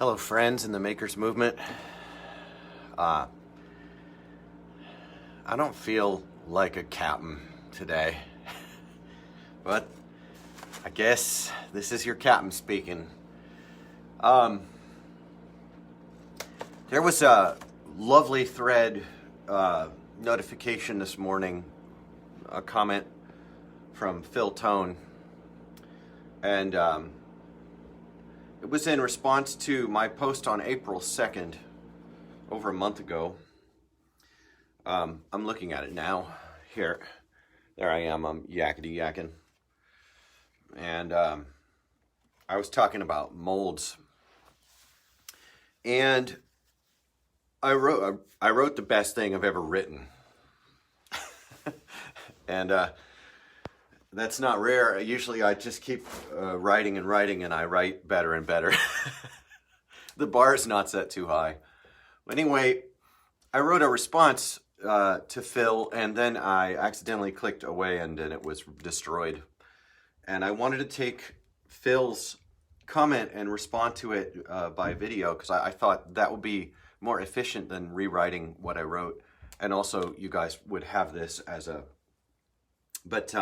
Hello, friends in the Makers Movement. I don't feel like a captain today, but I guess this is your captain speaking. There was a lovely thread notification this morning, a comment from Phil Tone, and it was in response to my post on April 2nd, over a month ago. I'm looking at it now. Here, there I am. I'm yakking. And I was talking about molds. And I wrote the best thing I've ever written. And that's not rare. Usually I just keep writing and I write better and better. The bar is not set too high. Anyway, I wrote a response to Phil, and then I accidentally clicked away and then it was destroyed. And I wanted to take Phil's comment and respond to it by video, because I thought that would be more efficient than rewriting what I wrote. And also you guys would have this as a... But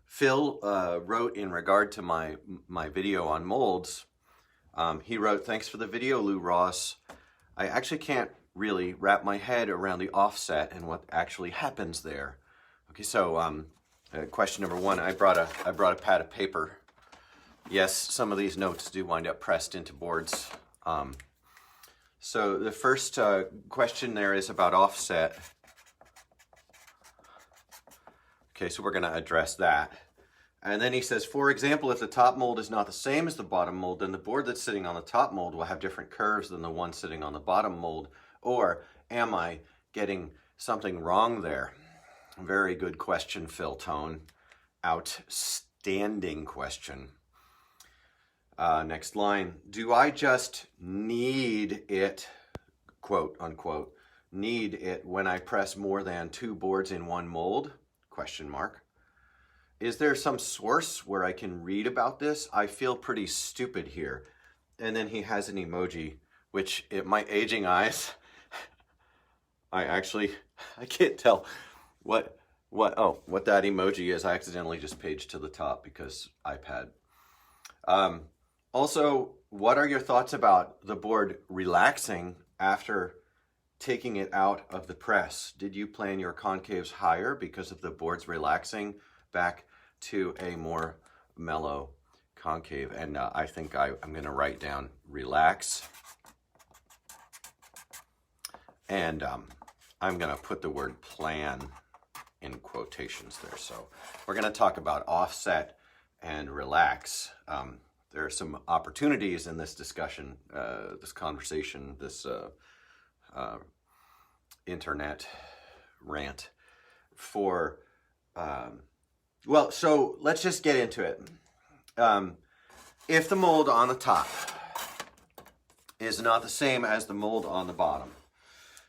Phil wrote in regard to my video on molds. He wrote, "Thanks for the video, Lou Ross. I actually can't really wrap my head around the offset and what actually happens there." Okay, so question number one, I brought a pad of paper. Yes, some of these notes do wind up pressed into boards. So the first question there is about offset. Okay, so we're going to address that. And then he says, for example, if the top mold is not the same as the bottom mold, then the board that's sitting on the top mold will have different curves than the one sitting on the bottom mold. Or am I getting something wrong there? Very good question, Phil Tone. Outstanding question. Next line. Do I just need it, quote unquote, need it when I press more than 2 boards in one mold? Question mark. Is there some source where I can read about this? I feel pretty stupid here. And then he has an emoji, which at my aging eyes, I can't tell what that emoji is. I accidentally just paged to the top because iPad. Also, what are your thoughts about the board relaxing after taking it out of the press? Did you plan your concaves higher because of the board's relaxing back to a more mellow concave? And I think I'm going to write down relax. And I'm going to put the word plan in quotations there. So we're going to talk about offset and relax. There are some opportunities in this discussion, this conversation, this internet rant for... Well, so let's just get into it. If the mold on the top is not the same as the mold on the bottom,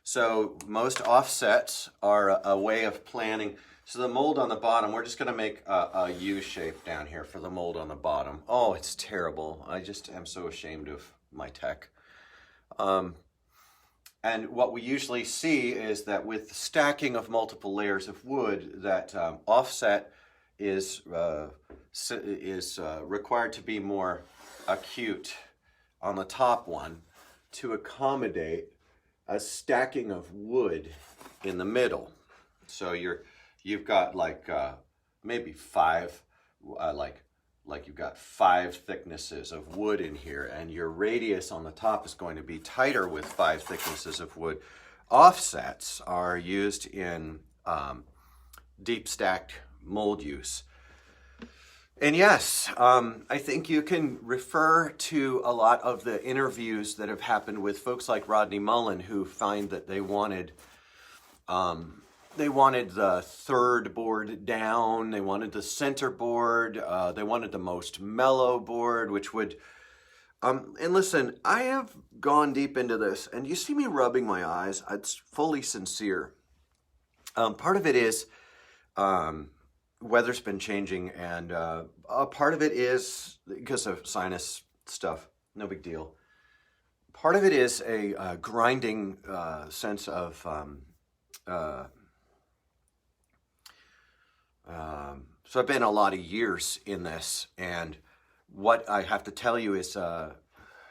so most offsets are a way of planning. So the mold on the bottom, we're just going to make a U shape down here for the mold on the bottom. Oh, it's terrible. I just am so ashamed of my tech. And what we usually see is that with stacking of multiple layers of wood, that offset is required to be more acute on the top one to accommodate a stacking of wood in the middle. So you've got like maybe 5 like you've got 5 thicknesses of wood in here, and your radius on the top is going to be tighter with 5 thicknesses of wood. Offsets are used in deep stacked mold use. And yes, I think you can refer to a lot of the interviews that have happened with folks like Rodney Mullen, who find that they wanted the third board down, they wanted the center board, they wanted the most mellow board, which would... and listen, I have gone deep into this, and you see me rubbing my eyes. It's fully sincere. Part of it is... weather's been changing, and a part of it is because of sinus stuff. No big deal. Part of it is a grinding sense of so I've been a lot of years in this, and what I have to tell you is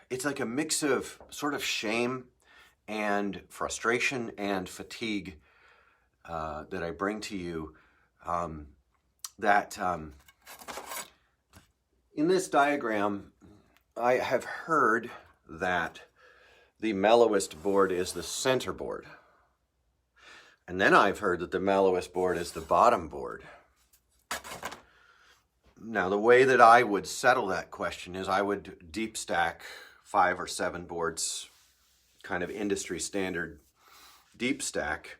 it's like a mix of sort of shame and frustration and fatigue that I bring to you. In this diagram, I have heard that the mellowest board is the center board. And then I've heard that the mellowest board is the bottom board. Now, the way that I would settle that question is I would deep stack 5 or 7 boards, kind of industry standard deep stack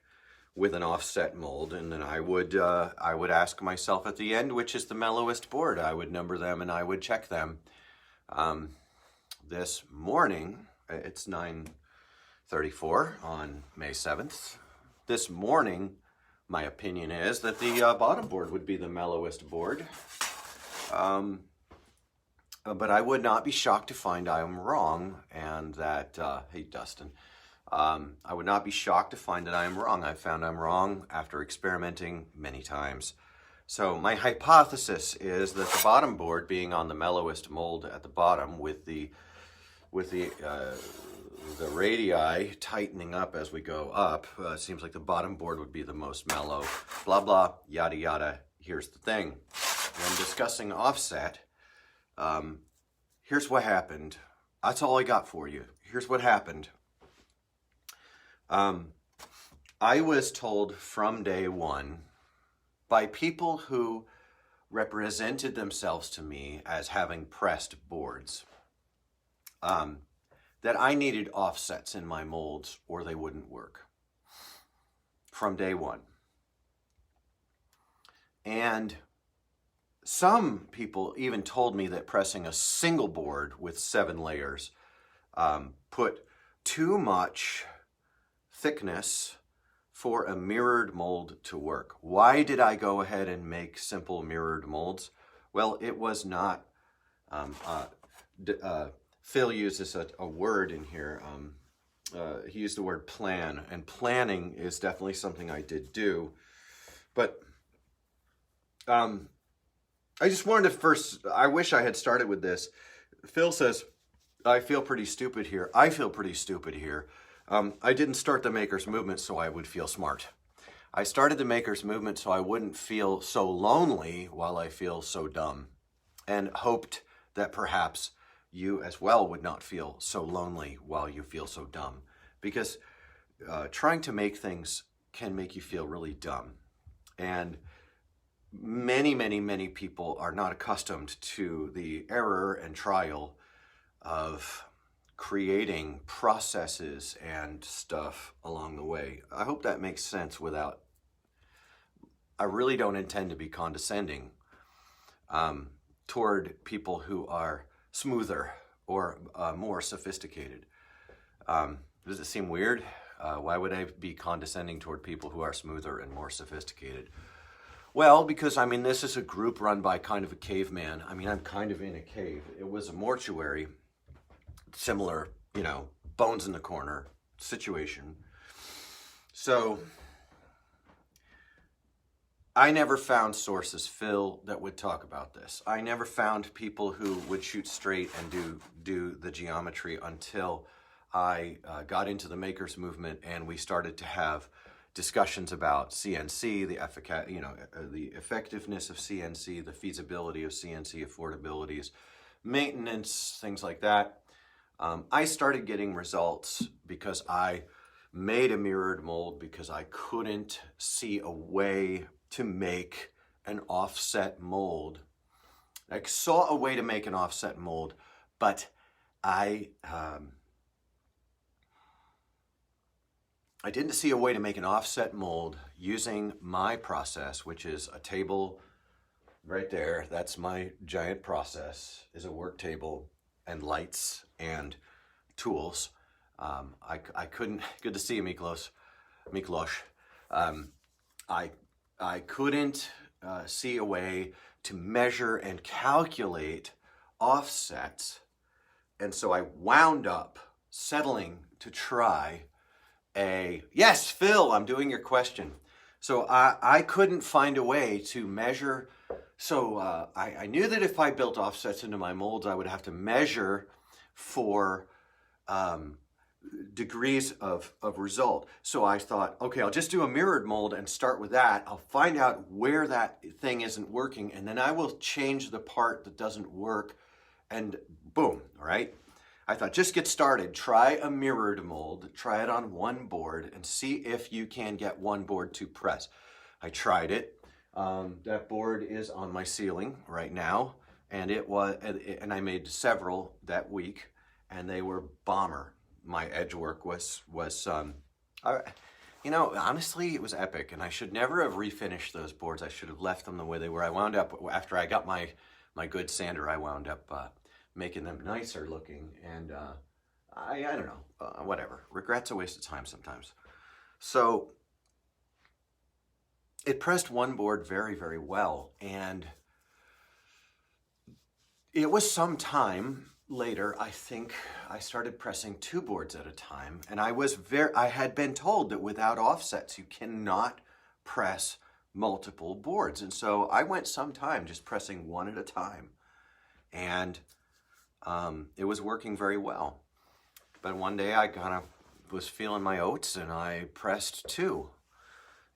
with an offset mold, and then I would ask myself at the end, which is the mellowest board. I would number them and I would check them. This morning, it's 9:34 on May 7th. This morning, my opinion is that the bottom board would be the mellowest board. But I would not be shocked to find I am wrong, and that, hey Dustin, I would not be shocked to find that I am wrong. I found I'm wrong after experimenting many times. So my hypothesis is that the bottom board, being on the mellowest mold at the bottom with the radii tightening up as we go up, seems like the bottom board would be the most mellow. Blah, blah, yada, yada. Here's the thing. When discussing offset, here's what happened. That's all I got for you. Here's what happened. I was told from day one by people who represented themselves to me as having pressed boards, that I needed offsets in my molds or they wouldn't work from day one. And some people even told me that pressing a single board with 7 layers put too much thickness for a mirrored mold to work. Why did I go ahead and make simple mirrored molds? Well, it was not, Phil uses a word in here. He used the word plan, and planning is definitely something I did do. But I just wanted to first, I wish I had started with this. Phil says, I feel pretty stupid here. I feel pretty stupid here. I didn't start the Maker's Movement so I would feel smart. I started the Maker's Movement so I wouldn't feel so lonely while I feel so dumb, and hoped that perhaps you as well would not feel so lonely while you feel so dumb, because trying to make things can make you feel really dumb. And many, many, many people are not accustomed to the error and trial of creating processes and stuff along the way. I hope that makes sense without, I really don't intend to be condescending toward people who are smoother or more sophisticated. Does it seem weird? Why would I be condescending toward people who are smoother and more sophisticated? Well, because, I mean, this is a group run by kind of a caveman. I mean, I'm kind of in a cave. It was a mortuary, similar, you know, bones in the corner situation. So I never found sources, Phil, that would talk about this. I never found people who would shoot straight and do the geometry until I got into the Maker's Movement and we started to have discussions about CNC, the effectiveness of CNC, the feasibility of CNC, affordabilities, maintenance, things like that. I started getting results because I made a mirrored mold because I couldn't see a way to make an offset mold. I saw a way to make an offset mold, but I didn't see a way to make an offset mold using my process, which is a table right there. That's my giant process, is a work table and lights and tools. I couldn't, good to see you, Miklos. I couldn't see a way to measure and calculate offsets. And so I wound up settling to try yes, Phil, I'm doing your question. So I couldn't find a way to measure. So I knew that if I built offsets into my molds, I would have to measure for degrees of result. So I thought, okay, I'll just do a mirrored mold and start with that. I'll find out where that thing isn't working, and then I will change the part that doesn't work, and boom, all right? I thought, just get started. Try a mirrored mold, try it on one board, and see if you can get one board to press. I tried it. That board is on my ceiling right now, and and I made several that week, and they were bomber. My edge work was you know, honestly, it was epic, and I should never have refinished those boards. I should have left them the way they were. I wound up, after I got my good sander, I wound up making them nicer looking, and I don't know, whatever. Regret's a waste of time sometimes. So it pressed one board very, very well, and it was some time later, I think I started pressing two boards at a time, and I had been told that without offsets you cannot press multiple boards, and so I went some time just pressing one at a time, and it was working very well. But one day I kind of was feeling my oats, and I pressed two,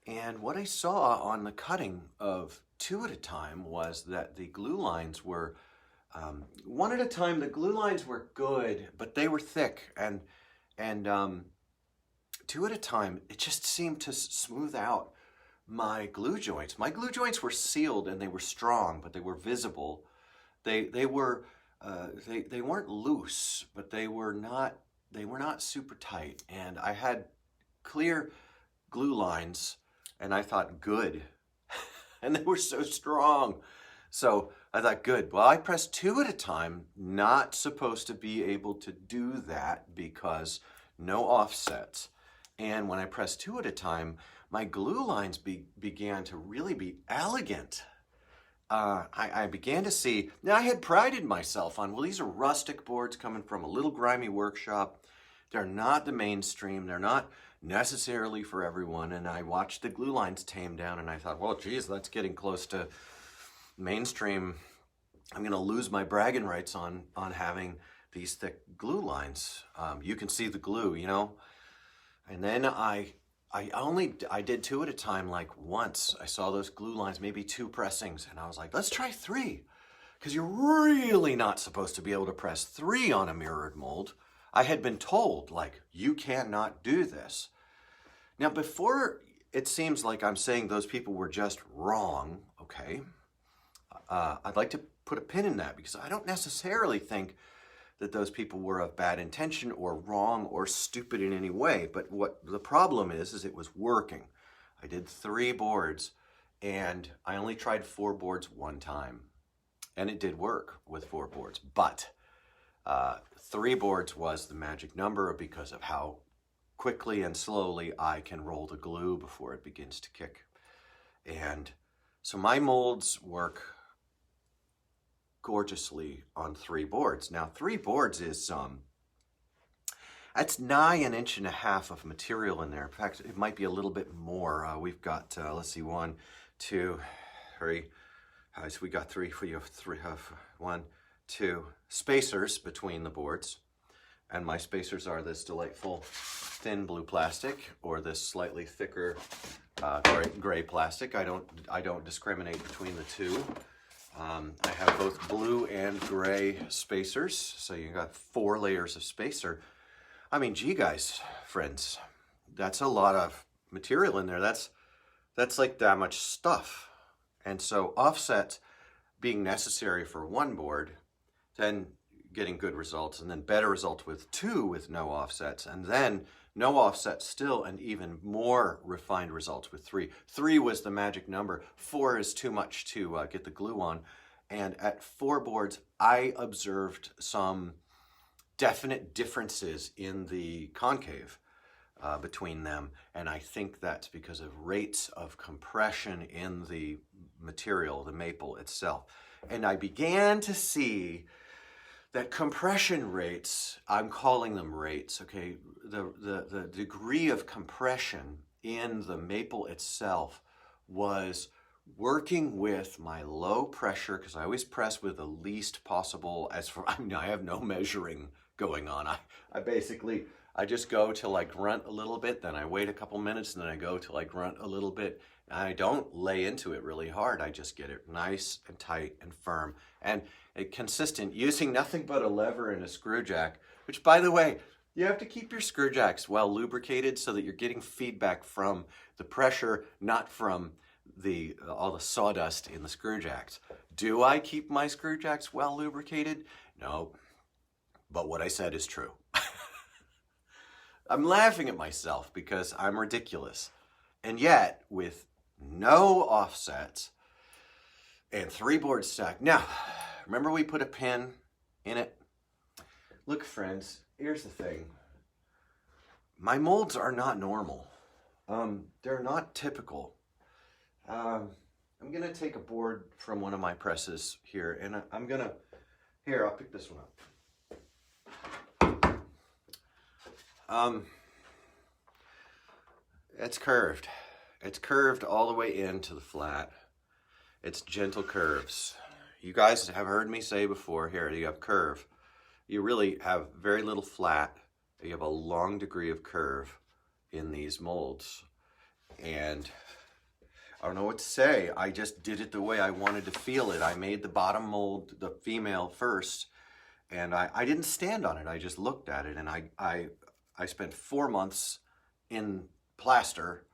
and what I saw on the cutting of two at a time was that the glue lines were one at a time. The glue lines were good, but they were thick, and two at a time, it just seemed to smooth out my glue joints. My glue joints were sealed and they were strong, but they were visible. They weren't loose, but they were not super tight, and I had clear glue lines, and I thought, good. And they were so strong. So I thought, good. Well, I pressed two at a time, not supposed to be able to do that because no offsets. And when I pressed two at a time, my glue lines began to really be elegant. I began to see, now I had prided myself on, well, these are rustic boards coming from a little grimy workshop. They're not the mainstream. They're not necessarily for everyone. And I watched the glue lines tame down, and I thought, well, geez, that's getting close to mainstream. I'm going to lose my bragging rights on having these thick glue lines. You can see the glue, you know. And then I did two at a time, like once. I saw those glue lines, maybe two pressings, and I was like, let's try three, because you're really not supposed to be able to press three on a mirrored mold. I had been told, like, you cannot do this. Now, before it seems like I'm saying those people were just wrong, okay, I'd like to put a pin in that, because I don't necessarily think that those people were of bad intention or wrong or stupid in any way. But what the problem is it was working. I did 3 boards, and I only tried 4 boards one time. And it did work with 4 boards. But 3 boards was the magic number because of how quickly and slowly I can roll the glue before it begins to kick. And so my molds work gorgeously on 3 boards. Now 3 boards is that's nigh 1.5 inches of material in there. In fact, it might be a little bit more. We've got let's see, 1, 2, 3. So we got 3 for you. 1, 2 spacers between the boards, and my spacers are this delightful thin blue plastic or this slightly thicker gray plastic. I don't discriminate between the two. I have both blue and gray spacers, so you got 4 layers of spacer. I mean, gee, guys, friends, that's a lot of material in there. That's like that much stuff. And so offset being necessary for 1 board, then getting good results, and then better results with 2 with no offsets, and then no offsets still, and even more refined results with 3. 3 was the magic number. 4 is too much to get the glue on. And at 4 boards, I observed some definite differences in the concave between them. And I think that's because of rates of compression in the material, the maple itself. And I began to see that compression rates, I'm calling them rates, okay, the degree of compression in the maple itself was working with my low pressure, because I always press with the least possible, I have no measuring going on. I just go till I grunt a little bit, then I wait a couple minutes, and then I go till I grunt a little bit. I don't lay into it really hard. I just get it nice and tight and firm and consistent, using nothing but a lever and a screw jack, which, by the way, you have to keep your screw jacks well lubricated so that you're getting feedback from the pressure, not from all the sawdust in the screw jacks. Do I keep my screw jacks well lubricated? No, but what I said is true. I'm laughing at myself because I'm ridiculous. And yet, with no offsets and 3 boards stacked. Now, remember we put a pin in it? Look, friends, here's the thing. My molds are not normal. They're not typical. I'm going to take a board from one of my presses here, and I'll pick this one up. It's curved. It's curved all the way into the flat. It's gentle curves. You guys have heard me say before, here you have curve. You really have very little flat. You have a long degree of curve in these molds. And I don't know what to say. I just did it the way I wanted to feel it. I made the bottom mold, the female, first, and I didn't stand on it. I just looked at it, and I spent 4 months in plaster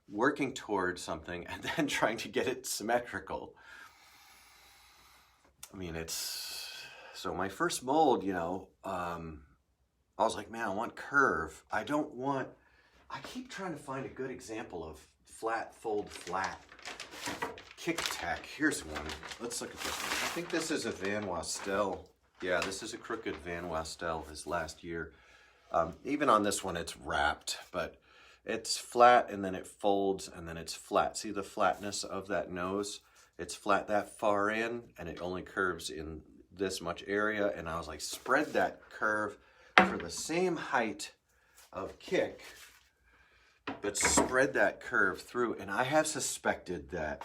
working towards something and then trying to get it symmetrical. I mean, so my first mold, I was like, man, I want curve. I keep trying to find a good example of flat, fold, flat kick tack. Here's one. Let's look at this one. I think this is a Van Wastel. Yeah, this is a crooked Van Wastel, his last year. Even on this one, it's wrapped, but it's flat and then it folds and then it's flat. See the flatness of that nose? It's flat that far in and it only curves in this much area. And I was like, spread that curve for the same height of kick, but spread that curve through. And I have suspected that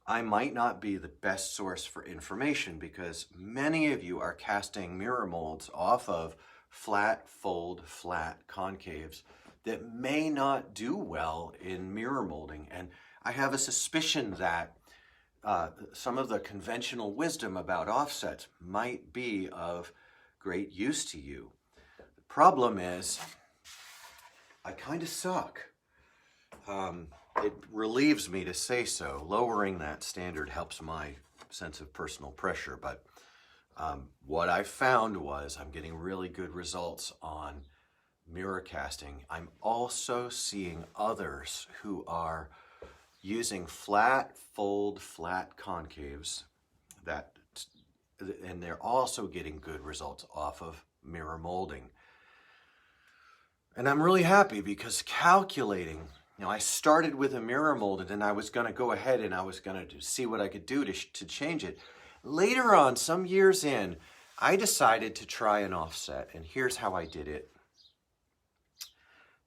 I might not be the best source for information because many of you are casting mirror molds off of flat, fold, flat concaves that may not do well in mirror molding. And I have a suspicion that some of the conventional wisdom about offsets might be of great use to you. The problem is, I kind of suck. It relieves me to say so. Lowering that standard helps my sense of personal pressure, but what I found was I'm getting really good results on mirror casting. I'm also seeing others who are using flat, fold, flat concaves and they're also getting good results off of mirror molding. And I'm really happy because calculating, I started with a mirror mold and then I was going to go ahead and I was going to see what I could do to change it. Later on, some years in, I decided to try an offset, and here's how I did it.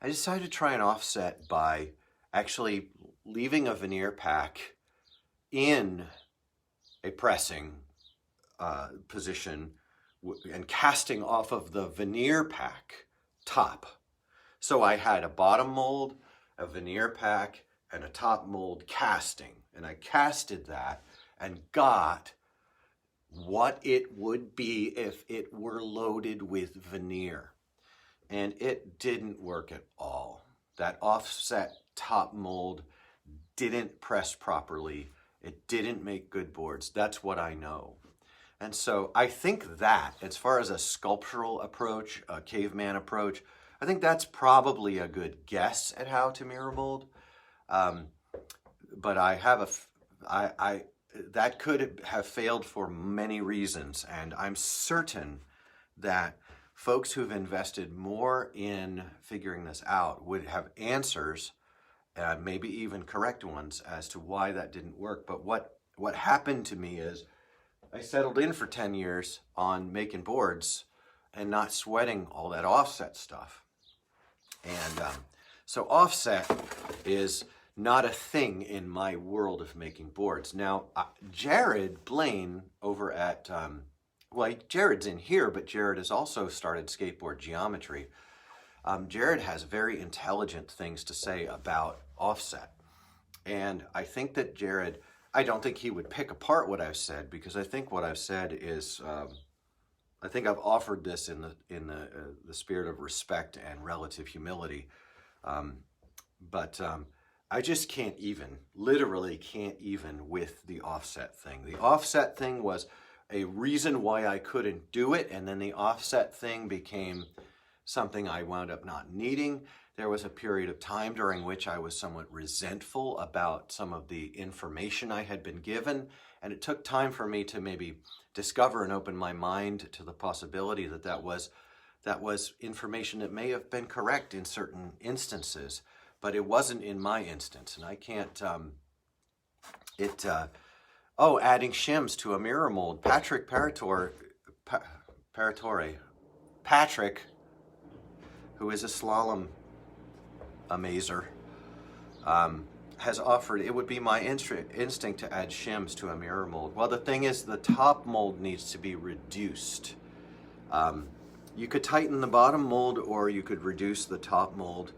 I decided to try an offset by actually leaving a veneer pack in a pressing position and casting off of the veneer pack top. So I had a bottom mold, a veneer pack, and a top mold casting. And I casted that and got what it would be if it were loaded with veneer. And it didn't work at all. That offset top mold didn't press properly. It didn't make good boards. That's what I know. And so I think that, as far as a sculptural approach, a caveman approach, I think that's probably a good guess at how to mirror mold. But I have that could have failed for many reasons. And I'm certain that folks who've invested more in figuring this out would have answers, maybe even correct ones, as to why that didn't work. But what happened to me is I settled in for 10 years on making boards and not sweating all that offset stuff. And so offset is not a thing in my world of making boards. Now, Jared Blaine over at, well, Jared's in here, but Jared has also started Skateboard Geometry. Jared has very intelligent things to say about offset. And I think that Jared, I don't think he would pick apart what I've said, because I think what I've said is, I think I've offered this in the spirit of respect and relative humility. But I just can't even, literally can't even with the offset thing. The offset thing was a reason why I couldn't do it, and then the offset thing became something I wound up not needing. There was a period of time during which I was somewhat resentful about some of the information I had been given, and it took time for me to maybe discover and open my mind to the possibility that that was information that may have been correct in certain instances, but it wasn't in my instance. And I can't, adding shims to a mirror mold. Patrick, who is a slalom amazer, has offered, it would be my instinct to add shims to a mirror mold. Well, the thing is, the top mold needs to be reduced. You could tighten the bottom mold, or you could reduce the top mold.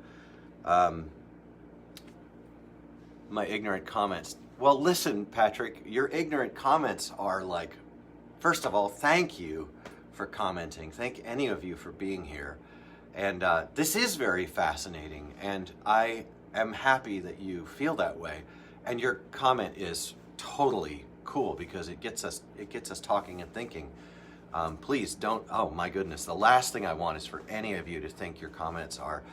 My ignorant comments. Well, listen, Patrick, your ignorant comments are like, first of all, thank you for commenting. Thank any of you for being here. And this is very fascinating, and I am happy that you feel that way. And your comment is totally cool, because it gets us talking and thinking. Please don't, oh my goodness, the last thing I want is for any of you to think your comments are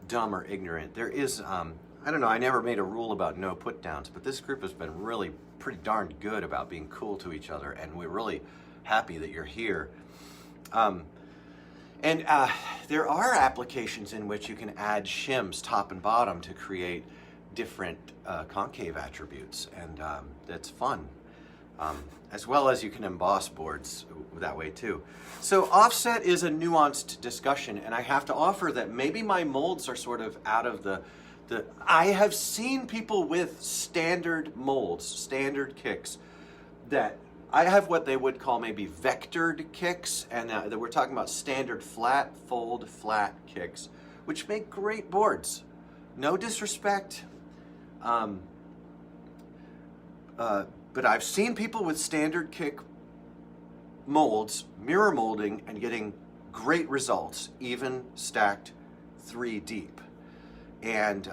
dumb or ignorant. There is, I don't know, I never made a rule about no put downs, but this group has been really pretty darn good about being cool to each other, and we're really happy that you're here. And there are applications in which you can add shims top and bottom to create different concave attributes, and that's fun. As well as you can emboss boards that way too. So offset is a nuanced discussion, and I have to offer that maybe my molds are sort of out of the I have seen people with standard molds, standard kicks, that I have what they would call maybe vectored kicks, and that we're talking about standard flat, fold, flat kicks, which make great boards. No disrespect. But I've seen people with standard kick molds, mirror molding, and getting great results, even stacked 3 deep. And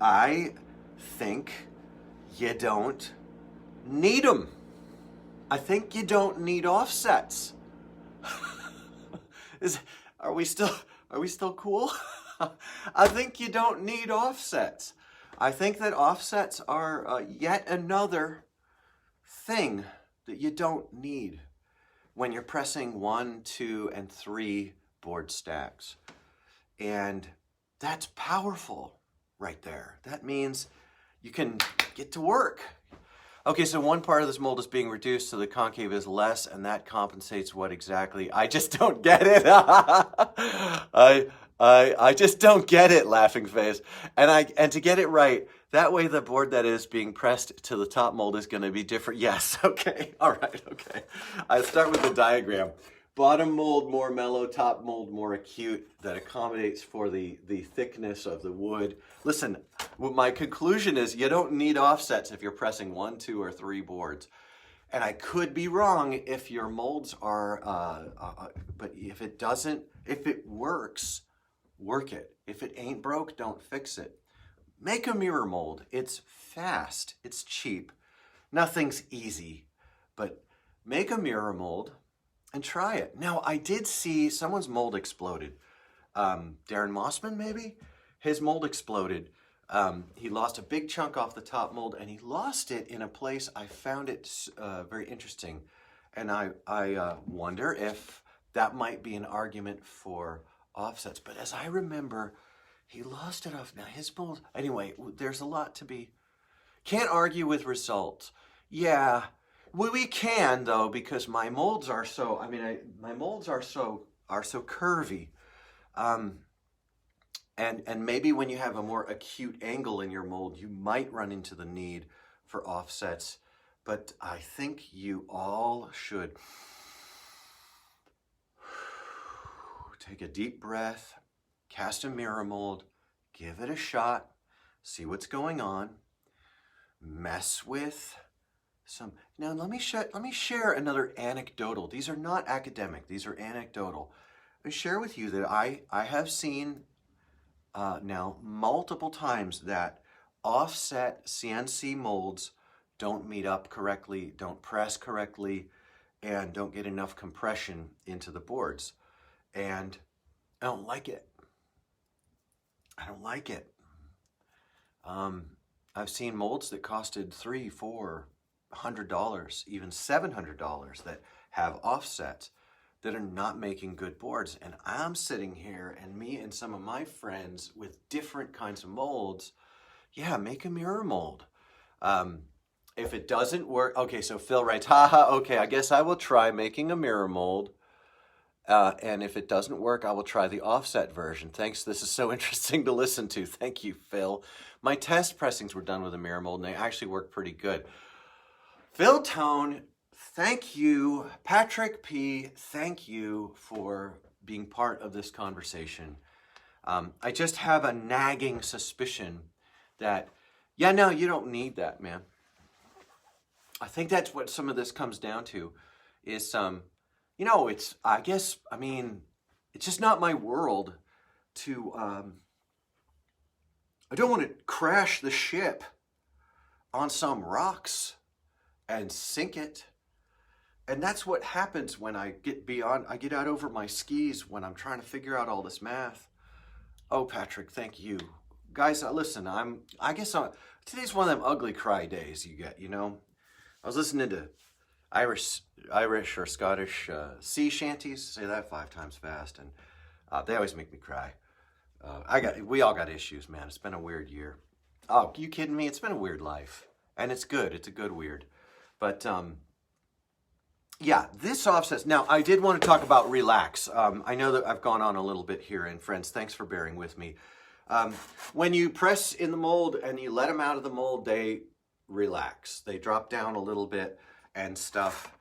I think you don't need them. I think you don't need offsets. Are we still cool? I think you don't need offsets. I think that offsets are yet another thing that you don't need when you're pressing 1, 2, and 3 board stacks. And that's powerful right there. That means you can get to work. Okay, so one part of this mold is being reduced, so the concave is less, and that compensates what exactly? I just don't get it. I just don't get it, laughing face. And to get it right, that way the board that is being pressed to the top mold is going to be different. Yes, okay, all right, okay. I start with the diagram. Bottom mold more mellow, top mold more acute, that accommodates for the thickness of the wood. Listen, my conclusion is you don't need offsets if you're pressing 1, 2, or 3 boards. And I could be wrong if your molds are, but if it works, work it. If it ain't broke, don't fix it. Make a mirror mold. It's fast, it's cheap. Nothing's easy, but make a mirror mold and try it. Now, I did see someone's mold exploded. Darren Mossman, maybe? His mold exploded. He lost a big chunk off the top mold, and he lost it in a place I found it very interesting. And I wonder if that might be an argument for offsets. But as I remember, he lost it off. Now, his mold... Anyway, there's a lot to be... Can't argue with results. Yeah, We can though, because my molds are so, my molds are so curvy. And maybe when you have a more acute angle in your mold, you might run into the need for offsets. But I think you all should take a deep breath, cast a mirror mold, give it a shot, see what's going on, mess with some. Now let me share another anecdotal. These are not academic, these are anecdotal. I share with you that I have seen now multiple times that offset CNC molds don't meet up correctly, don't press correctly, and don't get enough compression into the boards. And I don't like it. I don't like it. I've seen molds that costed $300, $400, $100, even $700 that have offsets that are not making good boards. And I'm sitting here, and me and some of my friends with different kinds of molds, yeah, make a mirror mold. If it doesn't work, okay, so Phil writes, haha, okay, I guess I will try making a mirror mold. And if it doesn't work, I will try the offset version. Thanks, this is so interesting to listen to. Thank you, Phil. My test pressings were done with a mirror mold, and they actually worked pretty good. Phil Tone, thank you. Patrick P., thank you for being part of this conversation. I just have a nagging suspicion that, yeah, no, you don't need that, man. I think that's what some of this comes down to is, you know, it's, I guess, I mean, it's just not my world to, I don't want to crash the ship on some rocks and sink it. And that's what happens when I get out over my skis when I'm trying to figure out all this math. Oh, Patrick, thank you. Guys, listen, today's one of them ugly cry days you get, you know. I was listening to Irish or Scottish sea shanties, say that 5 times fast, and they always make me cry. We all got issues, man. It's been a weird year. Oh, you kidding me? It's been a weird life, and it's good. It's a good weird. But yeah, this offsets. Now, I did want to talk about relax. I know that I've gone on a little bit here, and friends, thanks for bearing with me. When you press in the mold and you let them out of the mold, they relax. They drop down a little bit and stuff.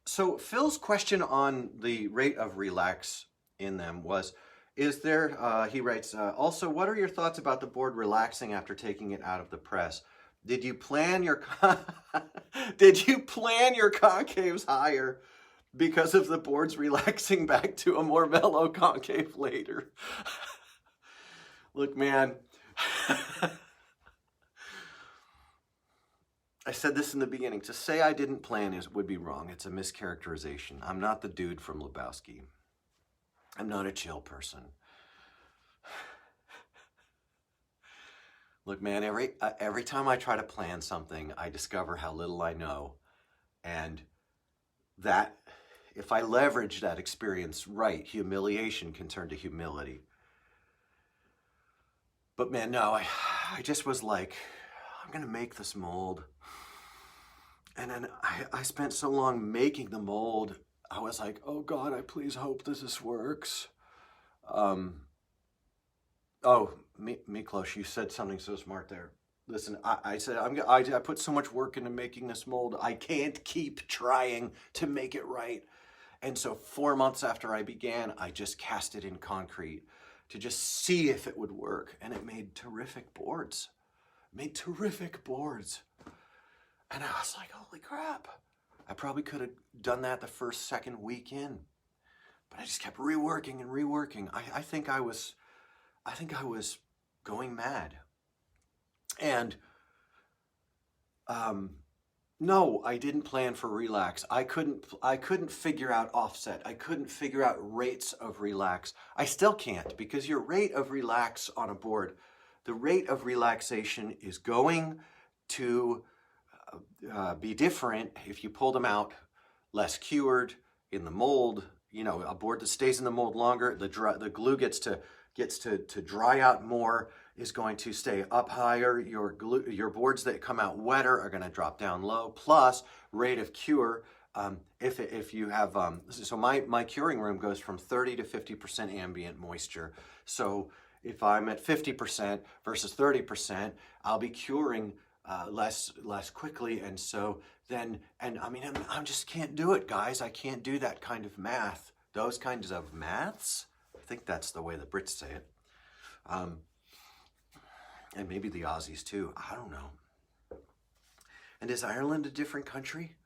So Phil's question on the rate of relax in them was, is there, he writes, also, what are your thoughts about the board relaxing after taking it out of the press? Did you plan your concaves higher because of the boards relaxing back to a more mellow concave later? Look, man, I said this in the beginning. To say I didn't plan would be wrong. It's a mischaracterization. I'm not the dude from Lebowski. I'm not a chill person. Look, man, every time I try to plan something, I discover how little I know. And that, if I leverage that experience right, humiliation can turn to humility. But man, no, I just was like, I'm going to make this mold. And then I spent so long making the mold, I was like, oh God, I please hope this works. Oh, Miklos, you said something so smart there. Listen, I said, I put so much work into making this mold, I can't keep trying to make it right. And so 4 months after I began, I just cast it in concrete to just see if it would work. And it made terrific boards. And I was like, holy crap. I probably could have done that the second week in. But I just kept reworking and reworking. I think I was going mad. And no, I didn't plan for relax. I couldn't figure out offset. I couldn't figure out rates of relax. I still can't, because your rate of relax on a board, the rate of relaxation is going to be different if you pull them out less cured in the mold. You know, a board that stays in the mold longer, the glue gets to dry out more. is going to stay up higher. Your boards that come out wetter are going to drop down low. Plus, rate of cure. If you have, so my curing room goes from 30 to 50% ambient moisture. So if I'm at 50% versus 30%, I'll be curing less quickly. And so then, I just can't do it, guys. I can't do that kind of math. Those kinds of maths. I think that's the way the Brits say it. And maybe the Aussies too. I don't know. And is Ireland a different country?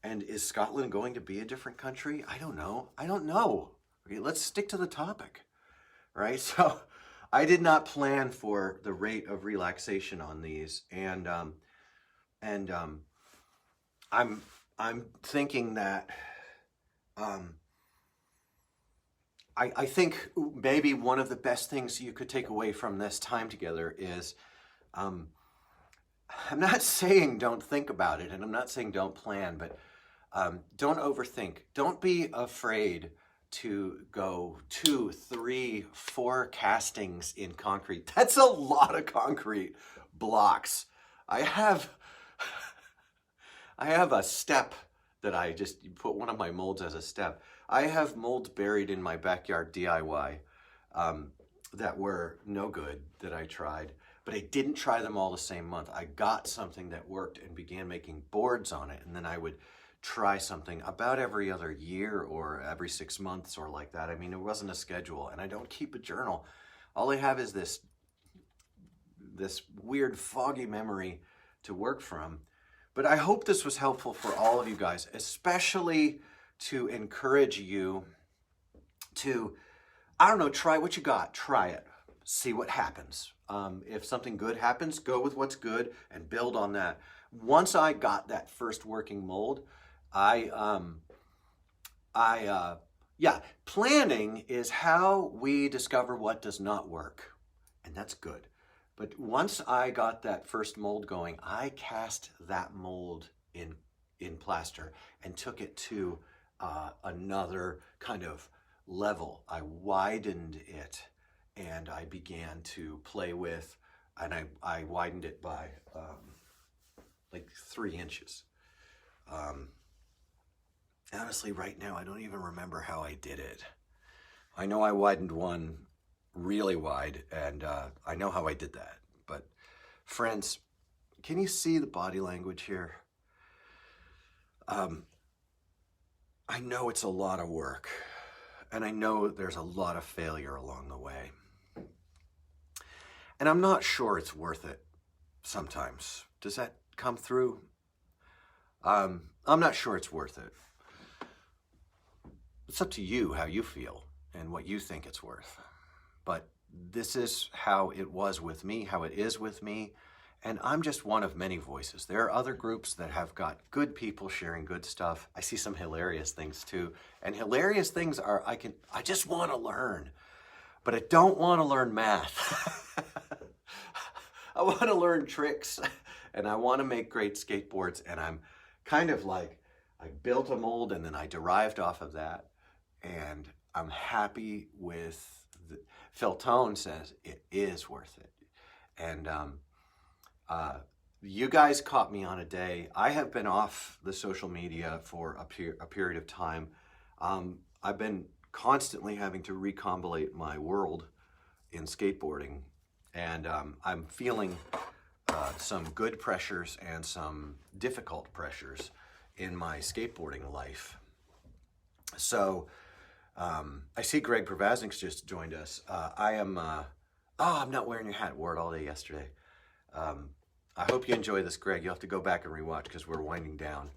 And is Scotland going to be a different country? I don't know. Okay, let's stick to the topic, right? So I did not plan for the rate of relaxation on these. And I'm thinking that, I think maybe one of the best things you could take away from this time together is, I'm not saying don't think about it, and I'm not saying don't plan, but don't overthink. Don't be afraid to go 2, 3, 4 castings in concrete. That's a lot of concrete blocks. I have a step that I just put one of my molds as a step. I have molds buried in my backyard DIY that were no good that I tried, but I didn't try them all the same month. I got something that worked and began making boards on it, and then I would try something about every other year or every 6 months or like that. I mean, it wasn't a schedule, and I don't keep a journal. All I have is this weird foggy memory to work from. But I hope this was helpful for all of you guys, especially to encourage you to, I don't know, try what you got. Try it. See what happens. If something good happens, go with what's good and build on that. Once I got that first working mold, planning is how we discover what does not work, and that's good. But once I got that first mold going, I cast that mold in plaster and took it to another kind of level. I widened it and I began to play with, and I widened it by like 3 inches. Honestly, right now, I don't even remember how I did it. I know I widened one really wide, and I know how I did that. But friends, can you see the body language here? I know it's a lot of work, and I know there's a lot of failure along the way. And I'm not sure it's worth it sometimes. Does that come through? I'm not sure it's worth it. It's up to you how you feel and what you think it's worth. But this is how it was with me, how it is with me, and I'm just one of many voices. There are other groups that have got good people sharing good stuff. I see some hilarious things too, and hilarious things are, I just want to learn, but I don't want to learn math. I want to learn tricks, and I want to make great skateboards, and I'm kind of like, I built a mold and then I derived off of that, and I'm happy with Phil Tone says it is worth it. And you guys caught me on a day. I have been off the social media for a period of time. I've been constantly having to recombobulate my world in skateboarding, and I'm feeling some good pressures and some difficult pressures in my skateboarding life. So I see Greg Pravaznik's just joined us. I'm not wearing your hat. Wore it all day yesterday. I hope you enjoy this, Greg. You'll have to go back and rewatch because we're winding down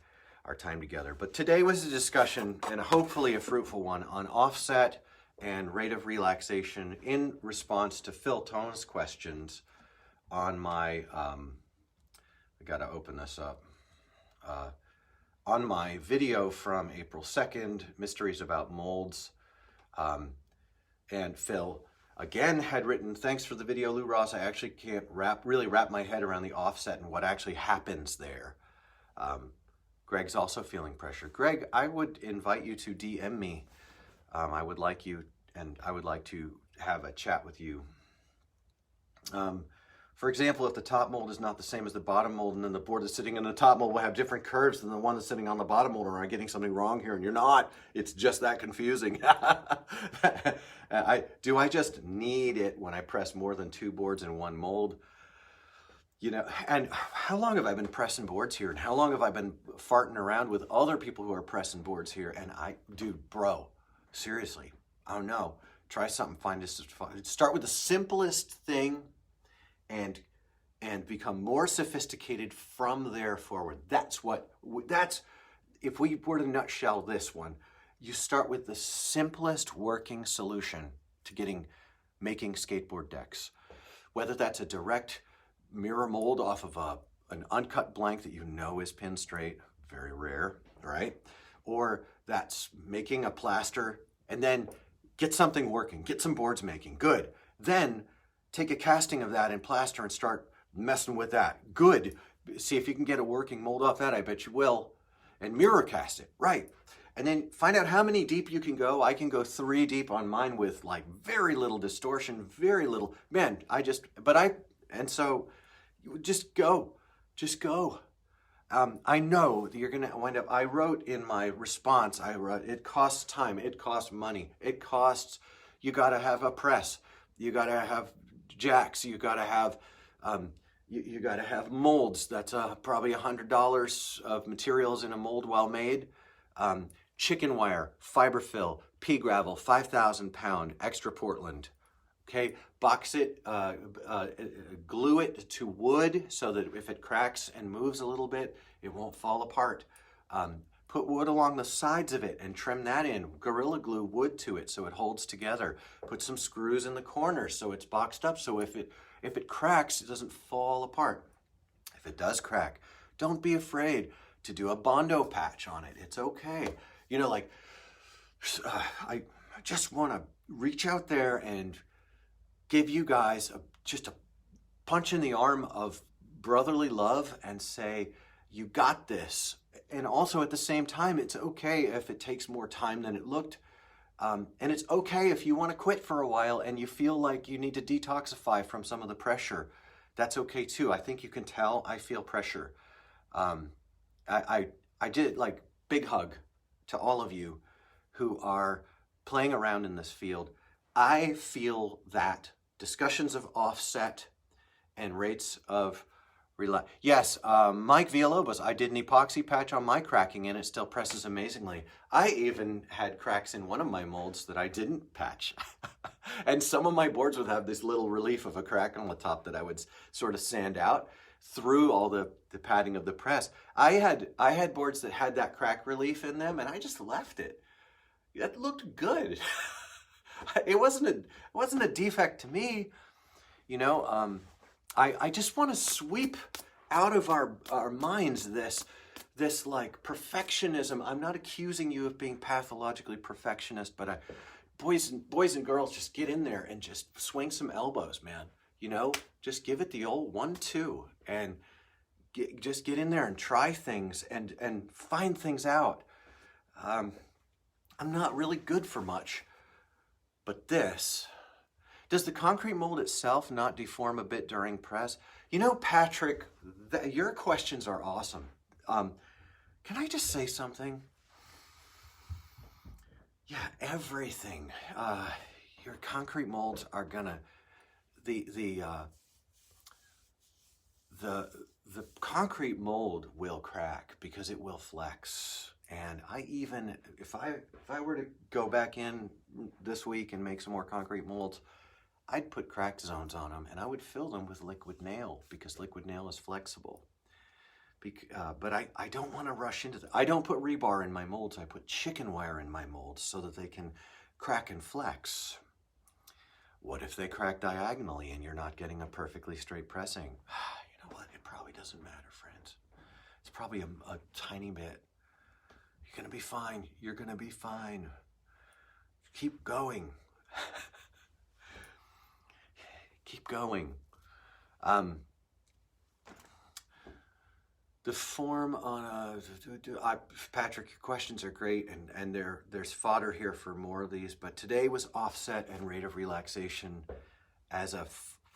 our time together. But today was a discussion, and hopefully a fruitful one, on offset and rate of relaxation in response to Phil Tone's questions on my, I gotta open this up, on my video from April 2nd, Mysteries About Molds. And Phil, again, had written, thanks for the video, Lou Ross. I actually can't really wrap my head around the offset and what actually happens there. Greg's also feeling pressure. Greg, I would invite you to DM me. I would like you, and I would like to have a chat with you. For example, if the top mold is not the same as the bottom mold, and then the board that's sitting in the top mold will have different curves than the one that's sitting on the bottom mold, or am I getting something wrong here? And you're not. It's just that confusing. Do I just need it when I press more than 2 boards in one mold? You know, and how long have I been pressing boards here? And how long have I been farting around with other people who are pressing boards here? And dude, bro, seriously, oh no, try something, find this, start with the simplest thing and become more sophisticated from there forward. That's if we were to nutshell this one, you start with the simplest working solution to making skateboard decks. Whether that's a direct mirror mold off of an uncut blank that you know is pin straight, very rare, right? Or that's making a plaster and then get something working, get some boards making, good. Then take a casting of that in plaster and start messing with that, good. See if you can get a working mold off that, I bet you will. And mirror cast it, right? And then find out how many deep you can go. I can go 3 deep on mine with like very little distortion, very little, man, and so just go. I know that you're gonna wind up, I wrote in my response, it costs time, it costs money, you gotta have a press, you gotta have jacks, you gotta have, you gotta have molds. That's probably $100 of materials in a mold well made. Chicken wire, fiberfill, pea gravel, 5,000 pound, extra Portland. Okay, box it, glue it to wood so that if it cracks and moves a little bit, it won't fall apart. Put wood along the sides of it and trim that in. Gorilla glue wood to it so it holds together. Put some screws in the corners so it's boxed up so if it cracks, it doesn't fall apart. If it does crack, don't be afraid to do a Bondo patch on it. It's okay. You know, like, I just want to reach out there and give you guys just a punch in the arm of brotherly love and say, you got this. And also at the same time, it's okay if it takes more time than it looked. And it's okay if you want to quit for a while and you feel like you need to detoxify from some of the pressure. That's okay too. I think you can tell I feel pressure. I did, like, big hug to all of you who are playing around in this field. I feel that discussions of offset and rates of relax. Yes, Mike Villalobos, I did an epoxy patch on my cracking and it still presses amazingly. I even had cracks in one of my molds that I didn't patch. And some of my boards would have this little relief of a crack on the top that I would sort of sand out through all the padding of the press. I had boards that had that crack relief in them and I just left it. That looked good. It wasn't a defect to me, you know. I just want to sweep out of our minds this like perfectionism. I'm not accusing you of being pathologically perfectionist, but boys and girls, just get in there and just swing some elbows, man. You know, just give it the old 1-2 and just get in there and try things and find things out. I'm not really good for much. But does the concrete mold itself not deform a bit during press? You know, Patrick, your questions are awesome. Can I just say something? Yeah, everything. Your concrete molds are gonna, the concrete mold will crack because it will flex. And if I were to go back in this week and make some more concrete molds, I'd put cracked zones on them and I would fill them with liquid nail because liquid nail is flexible. But I don't want to rush into I don't put rebar in my molds. I put chicken wire in my molds so that they can crack and flex. What if they crack diagonally and you're not getting a perfectly straight pressing? You know what? It probably doesn't matter, friends. It's probably a tiny bit. You're going to be fine. You're going to be fine. Keep going. Keep going. The form on Patrick, your questions are great, and there's fodder here for more of these, but today was offset and rate of relaxation as a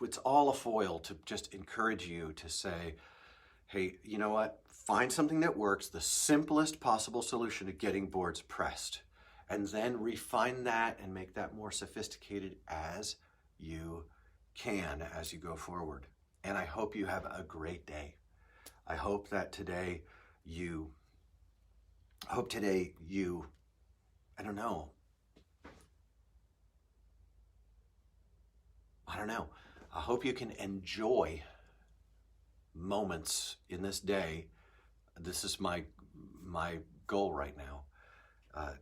it's all a foil to just encourage you to say, hey, you know what? Find something that works, the simplest possible solution to getting boards pressed, and then refine that and make that more sophisticated as you can as you go forward. And I hope you have a great day. I hope that today you, I don't know. I hope you can enjoy moments in this day. This is my goal right now,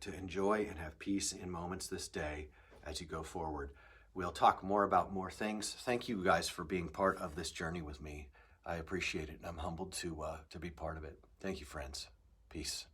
to enjoy and have peace in moments this day as you go forward. We'll talk more about more things. Thank you guys for being part of this journey with me. I appreciate it, and I'm humbled to be part of it. Thank you, friends. Peace.